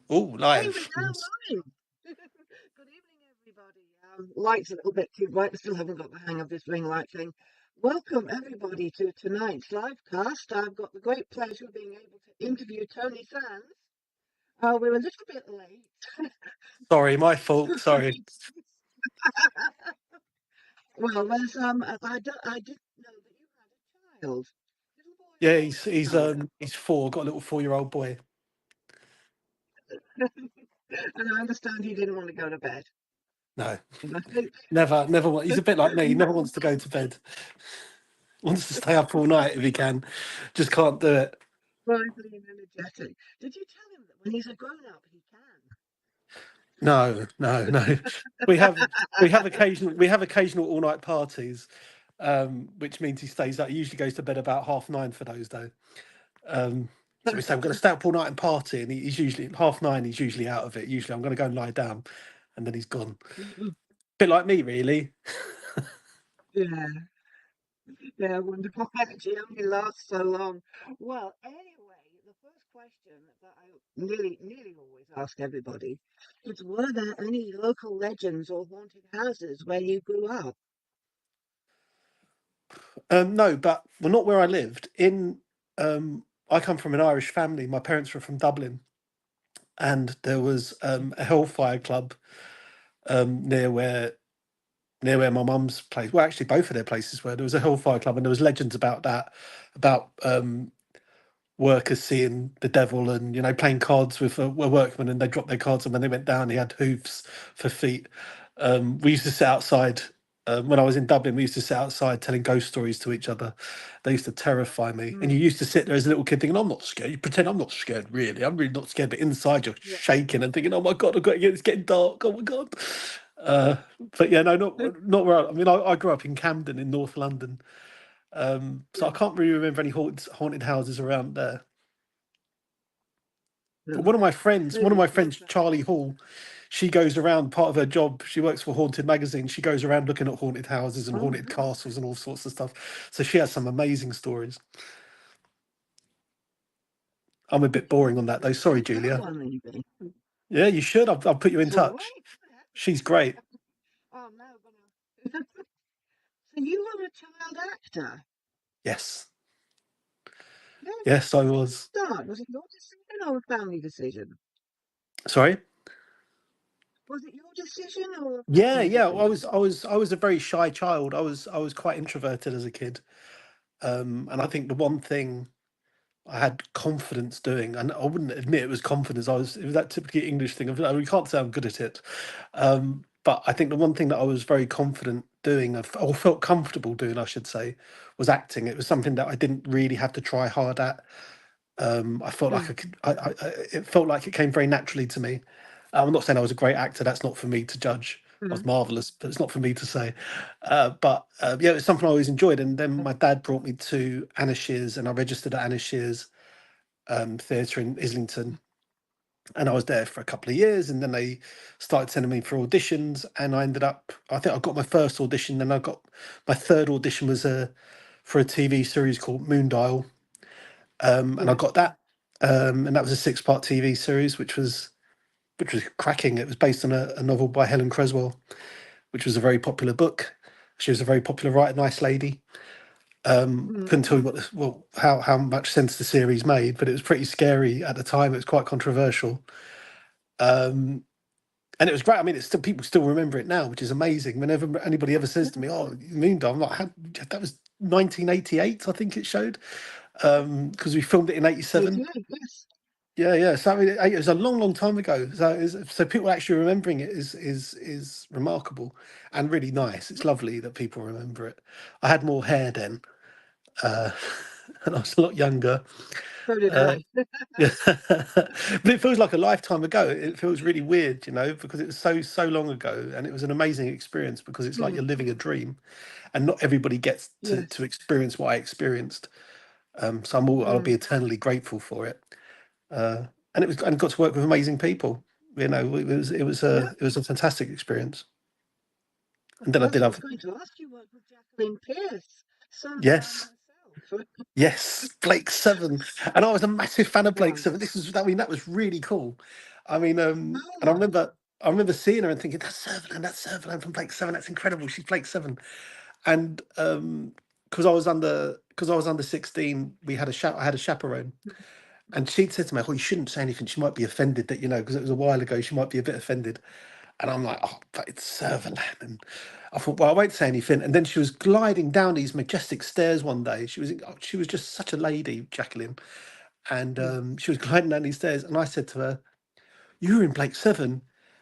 Oh, Hey, we're live. now Yes. live. Good evening, everybody. Light's a little bit too bright. I still haven't got the hang of this ring light thing. Welcome, everybody, to tonight's live cast. I've got the great pleasure of being able to interview Tony Sands. We're a little bit late. Sorry, my fault. Sorry. Well, there's I didn't know that you had a child, little boy Yeah, or girl, he's 4. Got a little 4-year-old boy. and I understand he didn't want to go to bed. No, And I think never. He's a bit like me. He never wants to go to bed. Wants to stay up all night if he can. Just can't do it. lively and energetic. Did you tell him that when he's a grown up, he can? No, no, no. We have we have occasional all night parties, which means he stays up. He usually goes to bed about 9:30 for those though. So we say we're going to stay up all night and party, and he's usually 9:30. He's usually out of it. Usually, I'm going to go and lie down, and then he's gone. Bit like me, really. Yeah. Yeah, wonderful. Actually, only lasts so long. Well, anyway, the first question that I nearly always ask everybody is, were there any local legends or haunted houses where you grew up? No, but well, not where I lived. I come from an Irish family. My parents were from Dublin, and there was a hellfire club near where my mum's place. Well, actually, both of their places were. There was a hellfire club, and there was legends about that, about workers seeing the devil, and playing cards with a workman, and they dropped their cards, and when they went down, he had hoofs for feet. We used to sit outside. When I was in Dublin, we used to sit outside telling ghost stories to each other. They used to terrify me. And you Mm, used to sit there as a little kid thinking, I'm not scared. You pretend I'm not scared, really. I'm really not scared. But inside, you're yeah. shaking and thinking, oh my God, it's getting dark. Oh my God. Uh, but yeah, no, not where I mean, I grew up in Camden in North London. So I Yeah. can't really remember any haunted houses around there. But No, one of maybe my it's not friends, that. Charlie Hall, she goes around. Part of her job, she works for Haunted Magazine. She goes around looking at haunted houses and Oh, haunted castles and all sorts of stuff. So she has some amazing stories. I'm a bit boring on that though. maybe Sorry, check that Julia. one, maybe. Yeah, you should. I'll put you in It's all touch. right. Go She's great. ahead. Oh, no, gonna. So you were a child actor? Yes, Yeah. yes, I How did it was. start? Was it your decision or a family decision? Sorry. Was it your decision or a Yeah, family yeah. decision? I was a very shy child. I was quite introverted as a kid. And I think the one thing I had confidence doing, and I wouldn't admit it was confidence. It was that typically English thing of, oh, you can't say I'm good at it. But I think the one thing that I was very confident doing, or felt comfortable doing, I should say, was acting. It was something that I didn't really have to try hard at. I felt like I Mm, could. It felt like it came very naturally to me. I'm not saying I was a great actor. That's not for me to judge. I was mm, marvelous, but it's not for me to say. But yeah, it was something I always enjoyed. And then mm, my dad brought me to Anna Shears, and I registered at Anna Shears Theatre in Islington, and I was there for a couple of years. And then they started sending me for auditions, and I ended up. I think I got my first audition, and I got my third audition was for a TV series called Moondial, and I yeah. got that. And that was a 6-part TV series, which was cracking. It was based on a novel by Helen Creswell, which was a very popular book. She was a very popular writer, nice lady. Mm, Couldn't tell you how much sense the series made, but it was pretty scary at the time. It was quite controversial, and it was great. I mean, it's still people still remember it now, which is amazing. Whenever anybody ever says to me, "Oh, Moondog," I'm like, that was 1988, I think it showed, because we filmed it in '87. 88, yes. Yeah, yeah. So I mean, it was a long, long time ago. So people actually remembering it is remarkable and really nice. It's lovely that people remember it. I had more hair then, uh, and I was a lot younger. So did Uh, I. yeah, but it feels like a lifetime ago. It feels really weird, because it was so long ago, and it was an amazing experience because it's like Mm, you're living a dream, and not everybody gets to yes. experience what I experienced. So I'll be Mm. eternally grateful for it. And got to work with amazing people. Yeah. It was a fantastic experience. And then I Yes, did I was have going to ask you what with Jacqueline Pierce, Sunshine yes, herself. Yes, Blake Seven, and I was a massive fan of Blake Yeah. Seven. That was really cool. I mean, and Oh, I remember seeing her and thinking, that's Servalan from Blake Seven. That's incredible. She's Blake Seven, and because I was under 16, I had a chaperone, and she'd said to me, "Oh, you shouldn't say anything. She might be offended that because it was a while ago. She might be a bit offended." And I'm like, "Oh, but it's Servalan." And I thought, well, I won't say anything. And then she was gliding down these majestic stairs one day. She was just such a lady, Jacqueline, and yes. she was gliding down these stairs. And I said to her, "You were in Blake Seven."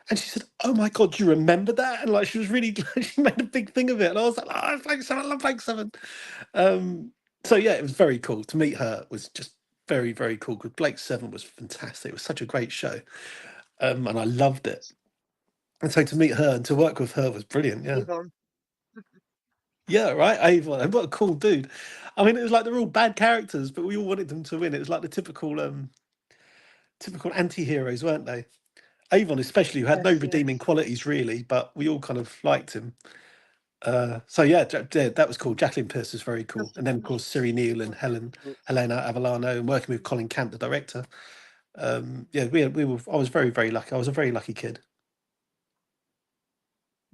And she said, "Oh my God, do you remember that?" And like, she was really glad. She made a big thing of it. And I was like, "Oh, Blake Seven, I love Blake Seven." Um, so yeah, it was very cool to meet her. Was just very, very cool because Blake Seven was fantastic. It was such a great show, and I loved it. And so to meet her and to work with her was brilliant. Yeah, Avon. yeah, right. Avon, and what a cool dude. I mean, it was like they're all bad characters, but we all wanted them to win. It was like the typical anti-heroes, weren't they? Avon, especially, who had no Yes, yes. redeeming qualities really, but we all kind of liked him. So yeah, yeah, that was cool. Jacqueline Pierce was very cool, Just and then of course Siri Neal and quite difficult. Helena Avellano, and working with Colin Camp, the director. Yeah, we were. I was very, very lucky. I was a very lucky kid.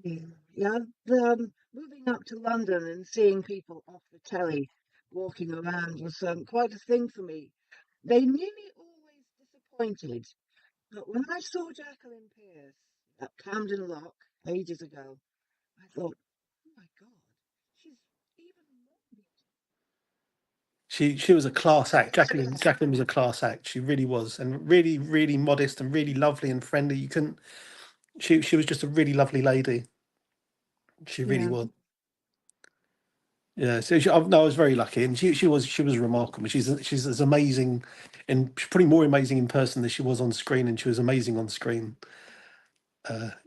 Yeah, yeah. Moving up to London and seeing people off the telly walking around was quite a thing for me. They nearly always disappointed, but when I saw Jacqueline Pearce at Camden Lock ages ago, I thought, oh my God, she's even more She was a class act. beautiful. Jacqueline was a class act. She really was, and really, really modest and really lovely and friendly. You couldn't. She was just a really lovely lady. She really Yeah, was. Yeah. No, I was very lucky, and she was remarkable. She's as amazing, and she's probably more amazing in person than she was on screen, and she was amazing on screen.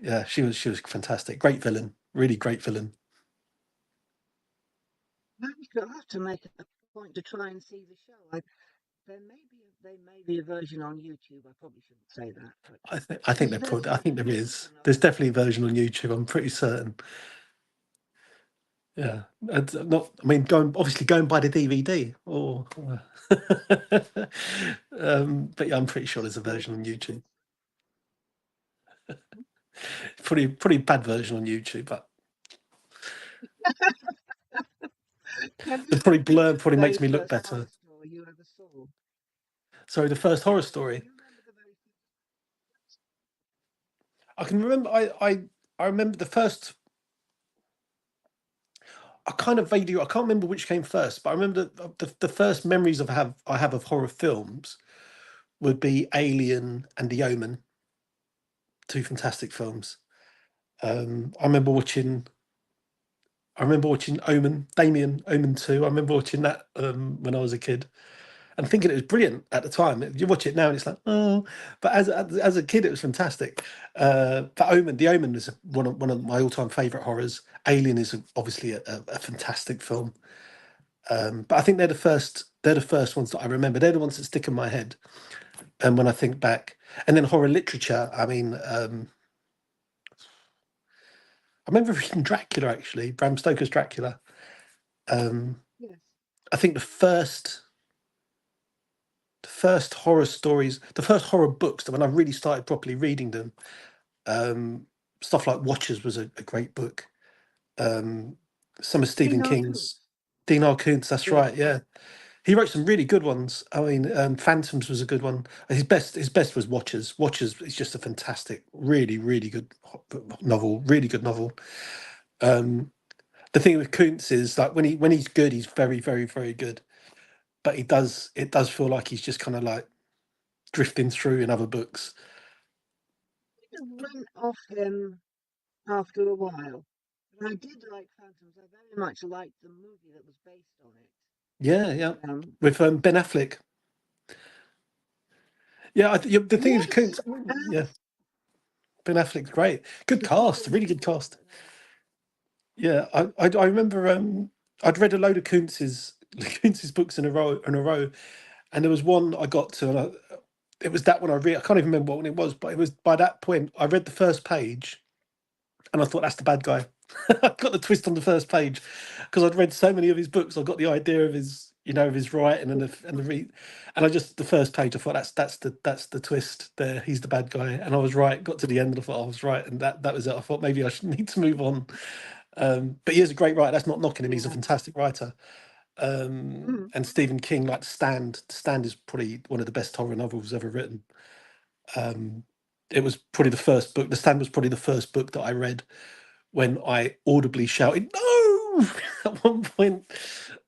Yeah, she was fantastic. Great villain. Really great villain. maybe I'll have to make a point to try and see the show. There may be a version on YouTube. I probably shouldn't say that, but I think I think there is. There's definitely a version on YouTube. I'm pretty certain. Yeah, not. I mean, going by the DVD, but yeah, I'm pretty sure there's a Or version on YouTube. Pretty bad version on YouTube, but can the you probably remember blur the probably very makes me look first horror better. story you ever saw? Sorry, the first horror Can story. you remember the very I can remember. I remember the first. I kind of vaguely. I can't remember which came first, but I remember the first memories I have of horror films would be Alien and The Omen, two fantastic films. I remember watching. I remember watching Omen, Damien, Omen 2. I remember watching that when I was a kid and thinking it was brilliant at the time. You watch it now and it's like, oh, but as a kid, it was fantastic. The Omen is one of my all time favorite horrors. Alien is obviously a fantastic film. But I think they're the first ones that I remember. They're the ones that stick in my head. And when I think back, and then horror literature, I mean, I remember reading Dracula actually, Bram Stoker's Dracula. Um, yes. I think the first horror stories, the first horror books that when I really started properly reading them, um, stuff like Watchers was a great book. Um, some of Stephen Tina Coop. King's Dean R. Koontz, that's Yes. right, yeah. He wrote some really good ones. I mean, Phantoms was a good one. His best was Watchers. Watchers is just a fantastic, really, really good novel. Really good novel. Um, the thing with Koontz is like when he's good, he's very, very, very good. But it does feel like he's just kind of like drifting through in other books. It went off him after a while. But I did like Phantoms. I very much liked the movie that was based on it. Yeah, yeah. Um, With Ben Affleck. Yeah, the thing is, yes. Koontz, yeah, Ben Affleck's great. Good The thing cast, is, really good cast. Yeah, I remember I'd read a load of Kuntz's books in a row, and there was one I got to, and it was that one I read. I can't even remember what one it was, but it was by that point I read the first page, and I thought that's the bad guy. I got the twist on the first page because I'd read so many of his books. I got the idea of you know, of his writing and I just the first page I thought that's the twist there. He's the bad guy, and I was right. Got to the end and I thought I was right, and that was it. I thought maybe I should need to move on. But he is a great writer. That's not knocking him. He's a Yeah. fantastic writer. Mm. And Stephen King, like The Stand. The Stand is probably one of the best horror novels ever written. Um, it was probably the first book. The Stand was probably the first book that I read when I audibly shouted "No!" at one point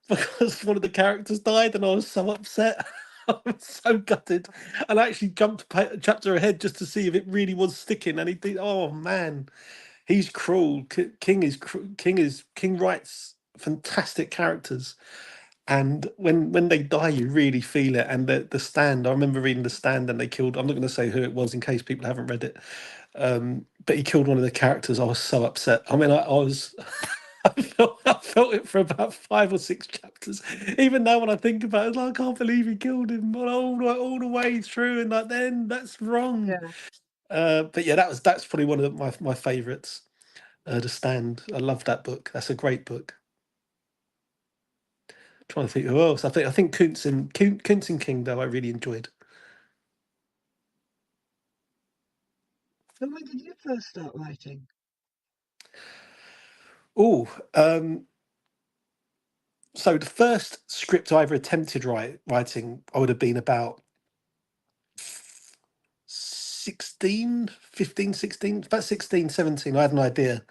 because one of the characters died, and I was so upset. I was so gutted, and I actually jumped a chapter ahead just to see if it really was sticking. And he did. Oh man, he's cruel. King writes fantastic characters, and when they die, you really feel it. And the Stand, I remember reading The Stand, and they killed. I'm not going to say who it was in case people haven't read it, but he killed one of the characters. I was so upset. I mean, I was. I felt it for about 5 or 6 chapters. Even now, when I think about it, like, I can't believe he killed him all the way through, and like then that's wrong. Yeah. But yeah, that's probably one of my favourites. The Stand. I love that book. That's a great book. Trying to think who else. I think Kuntz and King though I really enjoyed. So when did you first start writing? Oh, so the first script I ever attempted writing, I would have been about 16, 15, 16, about 16, 17. I had an idea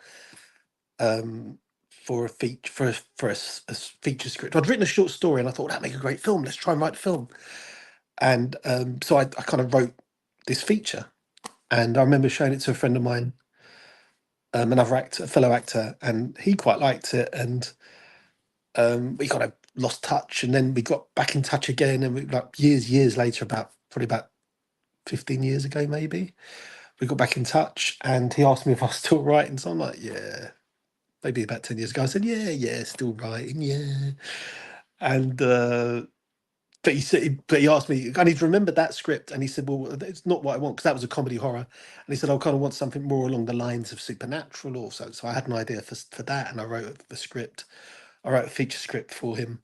for a feature for a feature script. I'd written a short story and I thought that'd make a great film. Let's try and write a film. And so I kind of wrote this feature, and I remember showing it to a friend of mine, another actor, a fellow actor, and he quite liked it. And we kind of lost touch, and then we got back in touch again, and we, like years later, probably about 15 years ago, maybe we got back in touch, and he asked me if I was still writing. So I'm like, yeah, maybe about 10 years ago. I said, yeah, still writing, yeah. And but he asked me, I need to remember that script, and he said, well, it's not what I want because that was a comedy horror, and he said, I kind of want something more along the lines of supernatural, or so. So I had an idea for that, and I wrote the script. I wrote a feature script for him,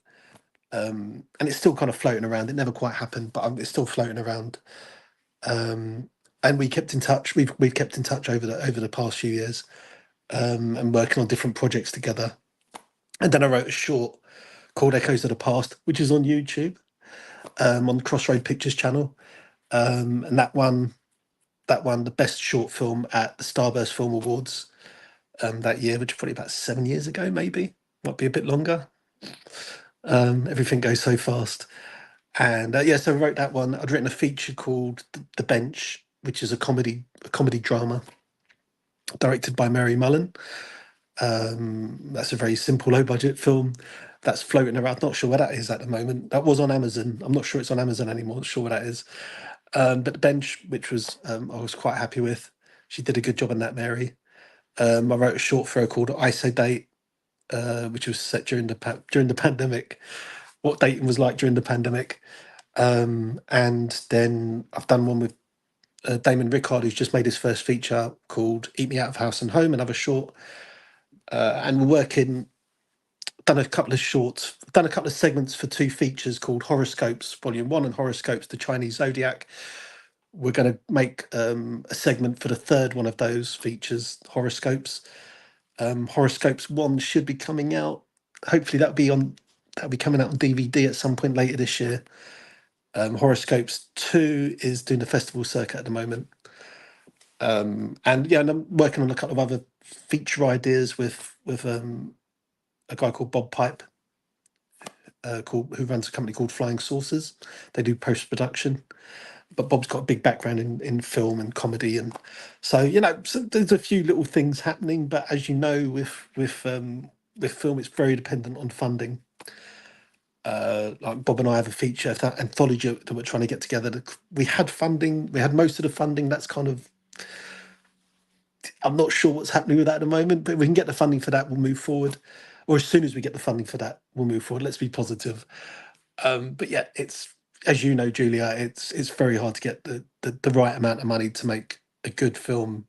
and it's still kind of floating around. It never quite happened, but it's still floating around. And we kept in touch. We've kept in touch over the past few years, and working on different projects together. And then I wrote a short called Echoes of the Past, which is on YouTube, on the Crossroad Pictures channel. And that won the best short film at the Starburst Film Awards that year, which was probably about 7 years ago, maybe. Might be a bit longer. Everything goes so fast. And yeah, so I wrote that one. I'd written a feature called The Bench, which is a comedy drama directed by Mary Mullen. That's a very simple, low budget film that's floating around. Not sure where that is at the moment. That was on Amazon. I'm not sure it's on Amazon anymore. Not sure where that is. But The Bench, which was I was quite happy with. She did a good job on that, Mary. I wrote a short for her called ISO Date, which was set during the pandemic. What dating was like during the pandemic. And then I've done one with Damon Rickard, who's just made his first feature called Eat Me Out of House and Home, another short. And we're working, done a couple of shorts, done a couple of segments for two features called Horoscopes Volume 1 and Horoscopes, the Chinese Zodiac. We're going to make a segment for the third one of those features, Horoscopes. Horoscopes 1 should be coming out. Hopefully that'll be coming out on DVD at some point later this year. Horoscopes 2 is doing the festival circuit at the moment. And yeah, and I'm working on a couple of other feature ideas with a guy called Bob Pipe, who runs a company called Flying Saucers. They do post production, but Bob's got a big background in film and comedy, and so so there's a few little things happening. But as you know, with film, it's very dependent on funding. Like Bob and I have a feature that anthology that we're trying to get together. We had funding, we had most of the funding. That's kind of, I'm not sure what's happening with that at the moment, but if we can get the funding for that, we'll move forward. Or as soon as we get the funding for that, we'll move forward. Let's be positive. But yeah, it's, as you know, Julia, it's very hard to get the right amount of money to make a good film,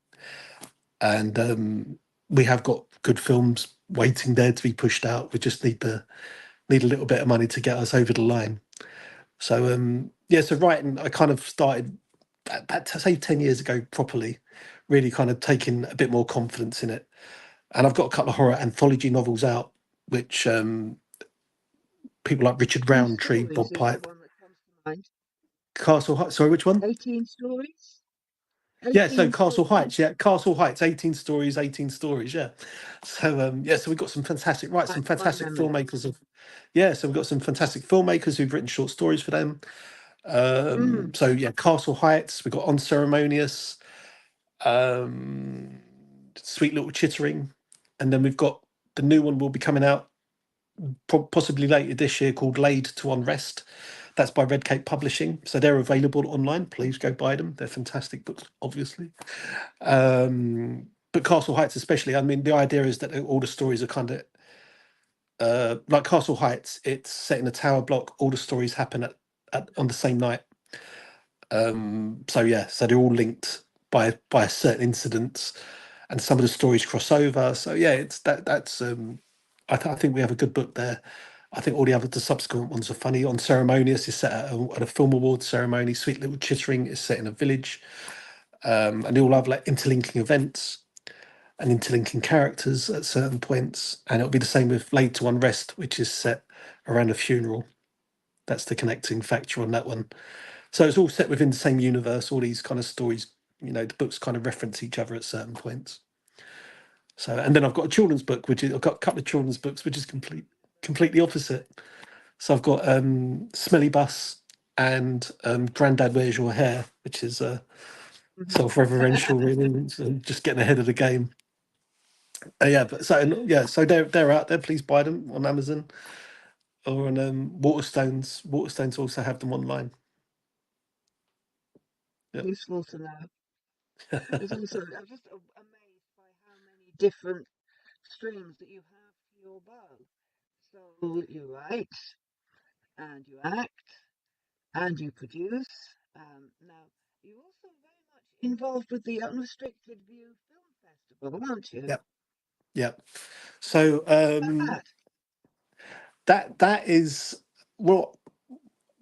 and we have got good films waiting there to be pushed out. We just need need a little bit of money to get us over the line. So yeah, so writing, I kind of started about say 10 years ago properly, really kind of taking a bit more confidence in it. And I've got a couple of horror anthology novels out, which people like Richard 18 Roundtree, stories Bob is the Pipe, one that comes to mind. Castle Heights. Sorry, which one? 18 stories? Yeah, so 18 Castle Heights. stories. Yeah, Castle Heights, 18 stories, 18 stories. Yeah. So yeah, so we've got some fantastic, right, some My fantastic memory. filmmakers of, yeah, so we've got some fantastic filmmakers who've written short stories for them. Mm, So yeah, Castle Heights. We've got Unceremonious, um, Sweet Little Chittering, and then we've got the new one will be coming out possibly later this year called Laid to Unrest. That's by Red Cape Publishing, so they're available online. Please go buy them. They're fantastic books, obviously. But Castle Heights, especially. I mean, the idea is that all the stories are kind of like Castle Heights. It's set in a tower block. All the stories happen on the same night. So yeah, so they're all linked by a certain incidents, and some of the stories cross over. So yeah, it's that's I think we have a good book there. I think all the subsequent ones are funny. On Ceremonious is set at a film awards ceremony. Sweet Little Chittering is set in a village, and they all have like interlinking events and interlinking characters at certain points. And it'll be the same with Laid to Unrest, which is set around a funeral. That's the connecting factor on that one. So it's all set within the same universe. All these kind of stories, the books kind of reference each other at certain points. So, and then I've got a children's book, which is I've got a couple of children's books, which is completely opposite. So I've got Smelly Bus and Grandad Where's Your Hair, which is mhm. self-referential, really, so just getting ahead of the game. Yeah, but so yeah, so they're out there. Please buy them on Amazon or on Waterstones. Waterstones also have them online. Yeah, Useful to know. There's also, I'm just amazed by how many different strings that you have for your bow. So you write and you act and you produce. Now, you're also very much involved with the Unrestricted View Film Festival, aren't you? yeah, yeah. So What's that? that is what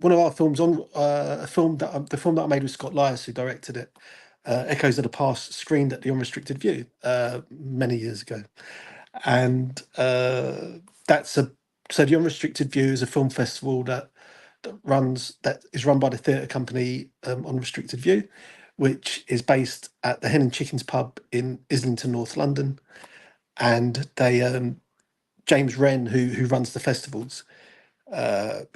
one of our films on a film that the film that I made with Scott Lyas, who directed it. Echoes of the Past screened at the Unrestricted View many years ago, and that's a so the Unrestricted View is a film festival that is run by the theatre company Unrestricted View, which is based at the Hen and Chickens pub in Islington, North London, and they James Wren, who runs the festivals,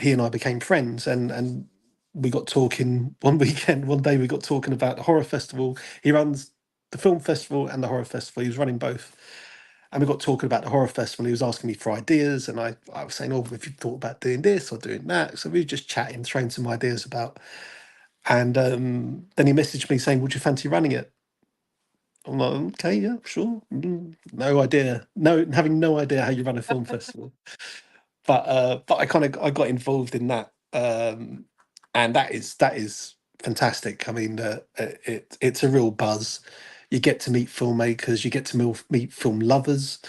he and I became friends, and we got talking one weekend. One day we got talking about the horror festival. He runs the film festival and the horror festival. He was running both, and we got talking about the horror festival. He was asking me for ideas, and I was saying, "Oh, if you thought about doing this or doing that," so we were just chatting, throwing some ideas about. And then he messaged me saying, "Would you fancy running it?" I'm like, "Okay, yeah, sure." No idea, having no idea how you run a film festival. But I got involved in that, and that is fantastic. I mean, it's a real buzz. You get to meet filmmakers, you get to meet film lovers,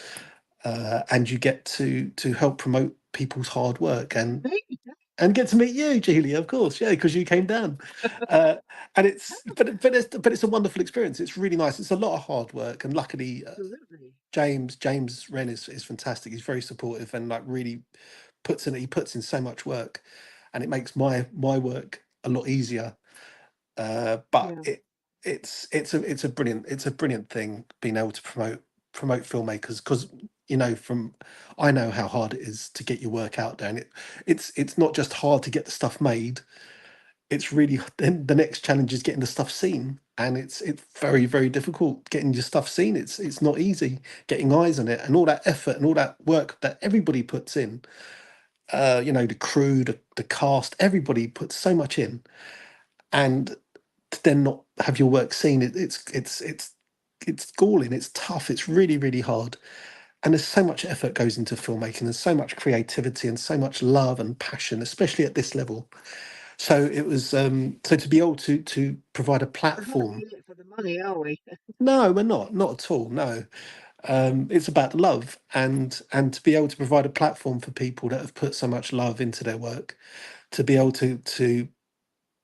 and you get to help promote people's hard work Me? and get to meet you, Julia, of course, yeah, because you came down, uh, and it's a wonderful experience. It's really nice. It's a lot of hard work, and luckily, Absolutely. James Wren is fantastic. He's very supportive and like really puts in so much work, and it makes my work a lot easier. But Yeah, it's a brilliant thing being able to promote filmmakers because from I know how hard it is to get your work out there, and it's not just hard to get the stuff made. It's really then the next challenge is getting the stuff seen, and it's very very difficult getting your stuff seen. It's not easy getting eyes on it, and all that effort and all that work that everybody puts in. The crew, the cast, everybody puts so much in, and to then not have your work seen, it's galling, it's tough, it's really really hard, and there's so much effort goes into filmmaking. There's so much creativity and so much love and passion, especially at this level. So it was so to be able to provide a we're not platform. in it for the money, are we? No, we're not at all. No, It's about love, and to be able to provide a platform for people that have put so much love into their work, to be able to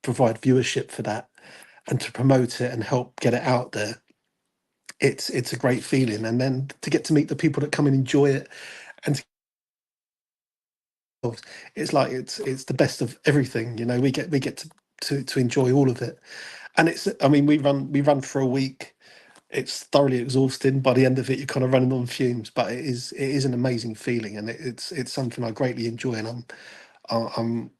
provide viewership for that, and to promote it and help get it out there. It's a great feeling, and then to get to meet the people that come and enjoy it, and it's like it's the best of everything. You know, we get to enjoy all of it, and it's, I mean, we run for a week. It's thoroughly exhausting. By the end of it, you're kind of running on fumes, but it is an amazing feeling, and it's something I greatly enjoy, and I'm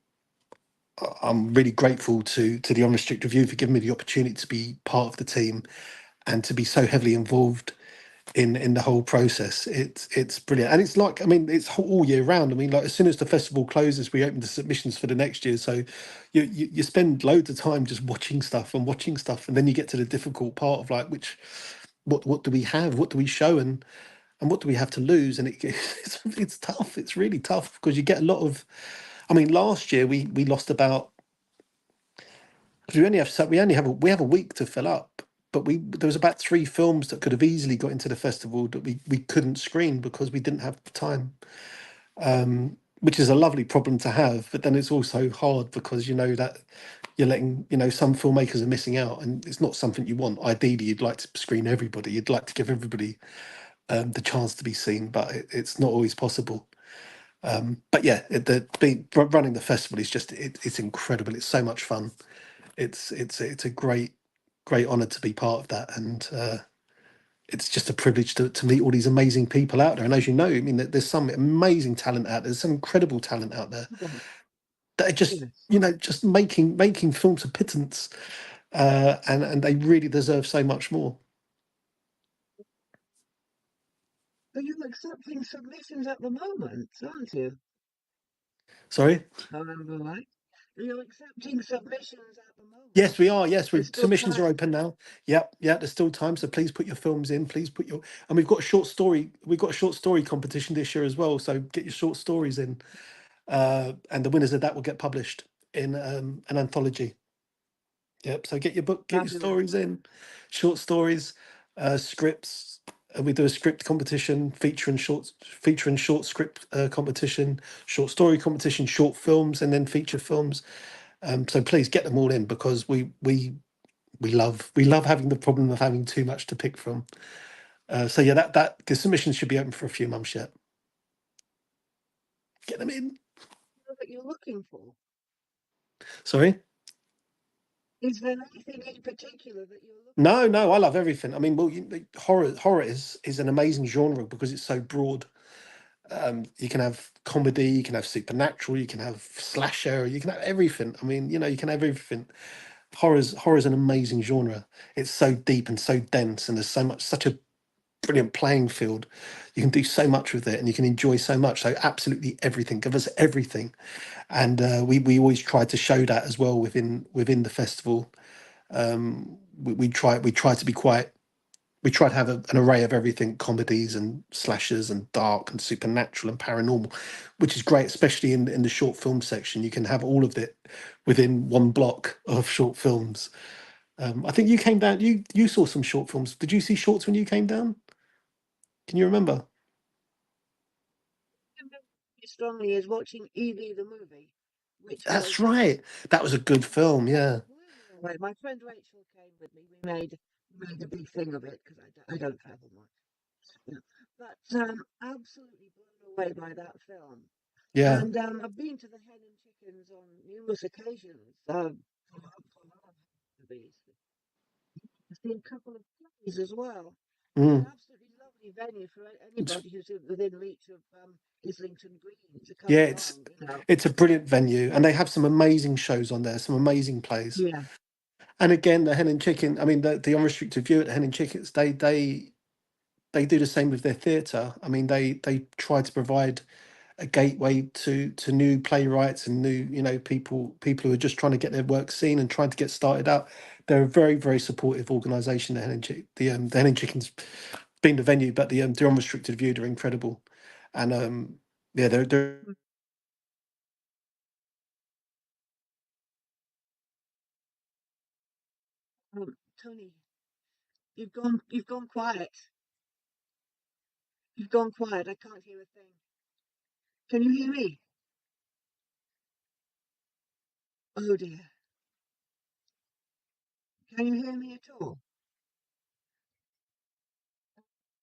I'm really grateful to the Unrestricted Review for giving me the opportunity to be part of the team and to be so heavily involved in the whole process. It's brilliant, and it's like, I mean, it's all year round. I mean, like, as soon as the festival closes, we open the submissions for the next year. So you spend loads of time just watching stuff and watching stuff, and then you get to the difficult part of like, which what do we have, what do we show, and what do we have to lose, and it's tough. It's really tough because you get a lot of, I mean, last year we lost about, because we have a week to fill up, but we there was about three films that could have easily got into the festival that we couldn't screen because we didn't have time, which is a lovely problem to have, but then it's also hard because you know that you're letting, some filmmakers are missing out, and it's not something you want. Ideally, you'd like to screen everybody, you'd like to give everybody the chance to be seen, but it's not always possible. But yeah, running the festival is just, it's incredible. It's so much fun. It's a great honor to be part of that, and it's just a privilege to meet all these amazing people out there. And as you know, I mean, there's some amazing talent out there. There's some incredible talent out there Yes, that are just, yes. just making films of pittance, and they really deserve so much more. Are you accepting submissions at the moment, aren't you? Sorry. If I remember right. Are you accepting submissions at the moment? Yes, we are. Yes, There's still submissions are time. open now. Yep, yeah. There's still time, so please put your films in. Please put your, and we've got a short story. We've got a short story competition this year as well. So get your short stories in, and the winners of that will get published in an anthology. Yep. So get your Fabulous. stories in, short stories, scripts. We do a script competition, feature and short script competition, short story competition, short films, and then feature films. So please get them all in, because we love having the problem of having too much to pick from. So yeah, that the submissions should be open for a few months yet. Get them in. What you're looking for? Sorry. Is there anything in particular that you're looking No, for? no, I love everything. I mean, well, horror is an amazing genre because it's so broad. You can have comedy, you can have supernatural, you can have slasher, you can have everything. I mean, you can have everything. Horror's an amazing genre. It's so deep and so dense, and there's such a brilliant playing field. You can do so much with it, and you can enjoy so much. So absolutely everything. Give us everything, and we always try to show that as well within the festival. We try to be quite. We try to have an array of everything: comedies and slashers and dark and supernatural and paranormal, which is great, especially in the short film section. You can have all of it within one block of short films. I think you came down. You saw some short films. Did you see shorts when you came down? Can you remember? I remember strongly as watching Evie the movie, which That's was right. That was a good film. Yeah. blew me away. My friend Rachel came with me. We made a big thing of it because I don't travel much. Yeah. But absolutely blown away by that film. Yeah. And I've been to the Hen and Chickens on numerous occasions. For movies. I've seen a couple of plays as well. It's an Mm. absolutely lovely venue for It's, anybody who's within reach of Islington Green to come yeah. along, you know. It's a brilliant venue, and they have some amazing shows on there. Some amazing plays. Yeah. And again, the Hen and Chicken. I mean, the unrestricted view at the Hen and Chickens. They do the same with their theatre. I mean, they try to provide a gateway to new playwrights and new, people who are just trying to get their work seen and trying to get started out. They're a very, very supportive organisation. The Hen and Chickens being the venue, but the unrestricted view, they're incredible, and yeah, they're Mm. Tony, you've gone quiet. You've gone quiet. I can't hear a thing. Can you hear me? Oh dear. Can you hear me at all?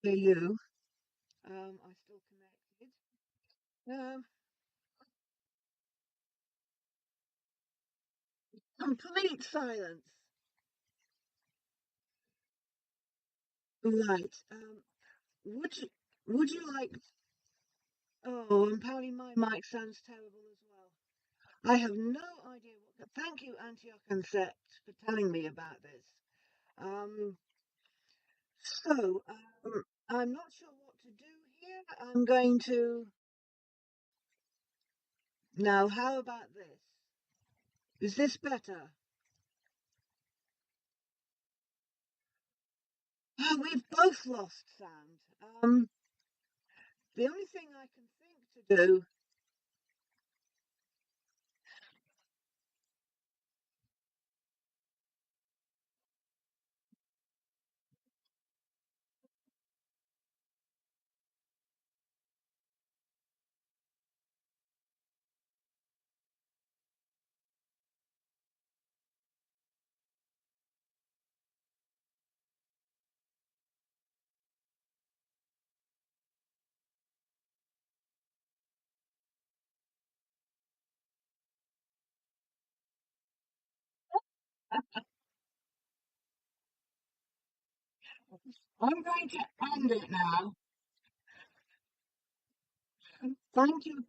Hear you. I'm still connected. Um, Complete silence. Right. Would you like? Oh, apparently my mic sounds terrible as well. I have no idea what. Thank you, Antioch and Set, for telling me about this. Um, I'm not sure what to do here. I'm going to. Now, how about this? Is this better? Oh, we've both lost sound. The only thing I can think to do. I'm going to end it now. Thank you.